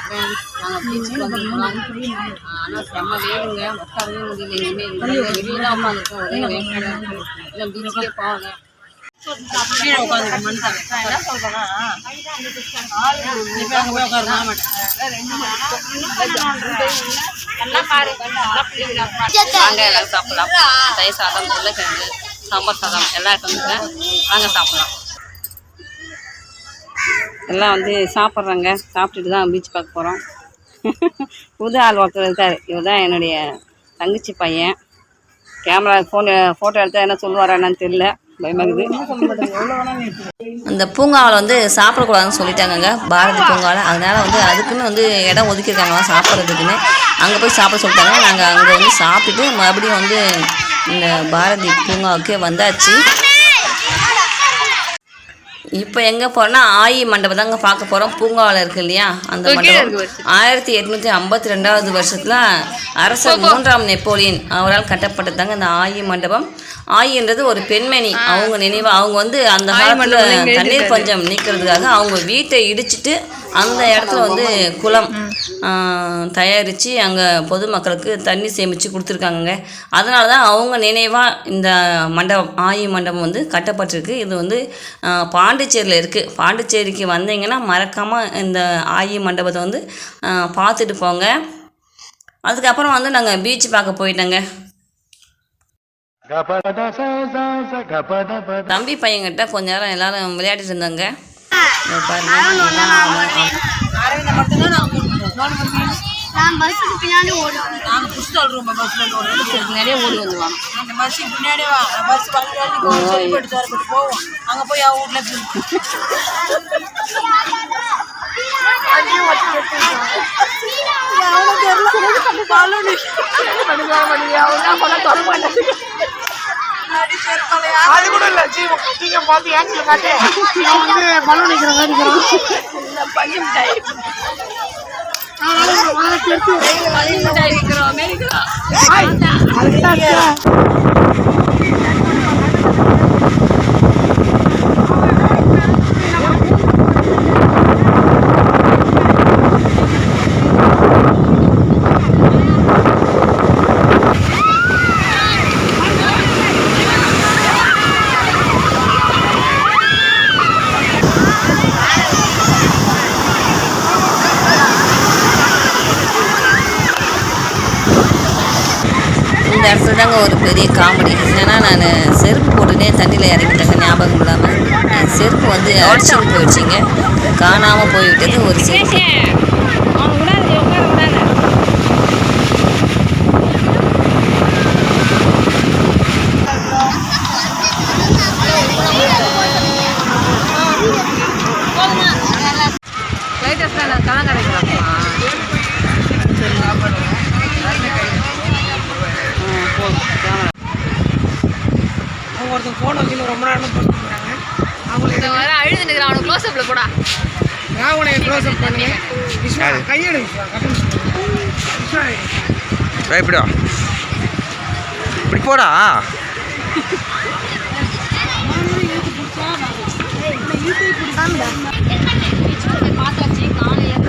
Friends, நாங்கள் பீச்சுக்கு வந்துருக்கோம். ஆனால் செம்ம வேணுங்க, உட்காரவே முடியல. இனிமேல் வெளியே தான் உட்காந்துருக்கோம். ஒரே வேலையாக இருக்குது. இல்லை பீச்சுக்கே போகல. கீழே உட்காந்து மண் தரேன். என்ன சொல்கிறேன்னா இப்போ அங்கே போய் உட்காரு மாட்டேன். வாங்க எல்லாம் சாப்பிடலாம். தயிர் சாதம், உருளைக்கிழங்கு, சாம்பார் சாதம் எல்லாம் இருக்குங்க. வாங்க சாப்பிடலாம். எல்லாம் வந்து சாப்பிட்றாங்க. சாப்பிட்டுட்டு தான் பீச் பார்க்க போகிறோம். புது ஆள் ஒருத்தர் இருக்கார். இவர் தான் என்னுடைய தங்கச்சி பையன். கேமரா ஃபோட்டோ எடுத்தால் என்ன சொல்லுவாரா என்னன்னு தெரியல, பயமாகுது. அந்த பூங்காவில் வந்து சாப்பிடக்கூடாதுன்னு சொல்லிட்டாங்கங்க, பாரதி பூங்காவில். அதனால் வந்து அதுக்குன்னு வந்து இடம் ஒதுக்கியிருக்காங்களாம் சாப்பிட்றதுக்குன்னு. அங்கே போய் சாப்பிட சொல்லிட்டாங்க. நாங்கள் அங்கே வந்து சாப்பிட்டுட்டு மறுபடியும் வந்து இந்த பாரதி பூங்காவுக்கே வந்தாச்சு. இப்போ எங்கே போகிறோன்னா ஆயி மண்டபம் தாங்க பார்க்க போகிறோம். பூங்காவில் இருக்குது இல்லையா அந்த மண்டபம். 1852 வருஷத்தில் அரசர் 3ஆம் நெப்போலியன் அவரால் கட்டப்பட்டது தாங்க இந்த ஆயி மண்டபம். ஆயின்றது ஒரு பெண்மணி. அவங்க நினைவாக அவங்க வந்து அந்த காலத்தில் தண்ணீர் பஞ்சம் நீக்கிறதுக்காக அவங்க வீட்டை இடிச்சிட்டு அந்த இடத்துல வந்து குளம் தயாரித்து அங்கே பொதுமக்களுக்கு தண்ணி சேமித்து கொடுத்துருக்காங்க. அதனால தான் அவங்க நினைவாக இந்த மண்டபம் ஆயி மண்டபம் வந்து கட்டப்பட்டிருக்கு. இது வந்து பாண்டிச்சேரியில் இருக்குது. பாண்டிச்சேரிக்கு வந்தீங்கன்னா மறக்காமல் இந்த ஆயி மண்டபத்தை வந்து பார்த்துட்டு போங்க. அதுக்கப்புறம் வந்து நாங்கள் பீச் பார்க்க போயிட்டோங்க. தம்பி பையன்கிட்ட கொஞ்ச நேரம் எல்லாரும் விளையாடிட்டு இருந்தாங்க. அது கூட இல்ல நீங்க பார்த்து ஏங்கல காட்டு நான் வந்து பலூன் நிக்கிற மாதிரி இருக்கிறோம். பஞ்சு மிட்டாய் இந்த இடத்துல தாங்க ஒரு பெரிய காமெடி. ஏன்னா நான் செருப்பு போட்டுனே தண்ணியில் இறங்கிட்டேங்க, ஞாபகம் இல்லாமல். என் செருப்பு வந்து அடிச்சுட்டு போயிடுச்சிங்க, காணாமல் போய்விட்டது ஒரு செருப்பு. ஒருத்தர் ஃபோன் வச்சு ரொம்ப நேரம் போஸ்ட் பண்ணுறாங்க. அவங்களுக்கு வர அழுது நிற்கிறான். அவனுக்கு க்ளோஸ்அப்பில் போடா. நான் உனக்கு க்ளோஸ்அப் பண்ணுங்க. கையெடு இப்படியா இப்படி போடா. பார்த்தாச்சு காலையில்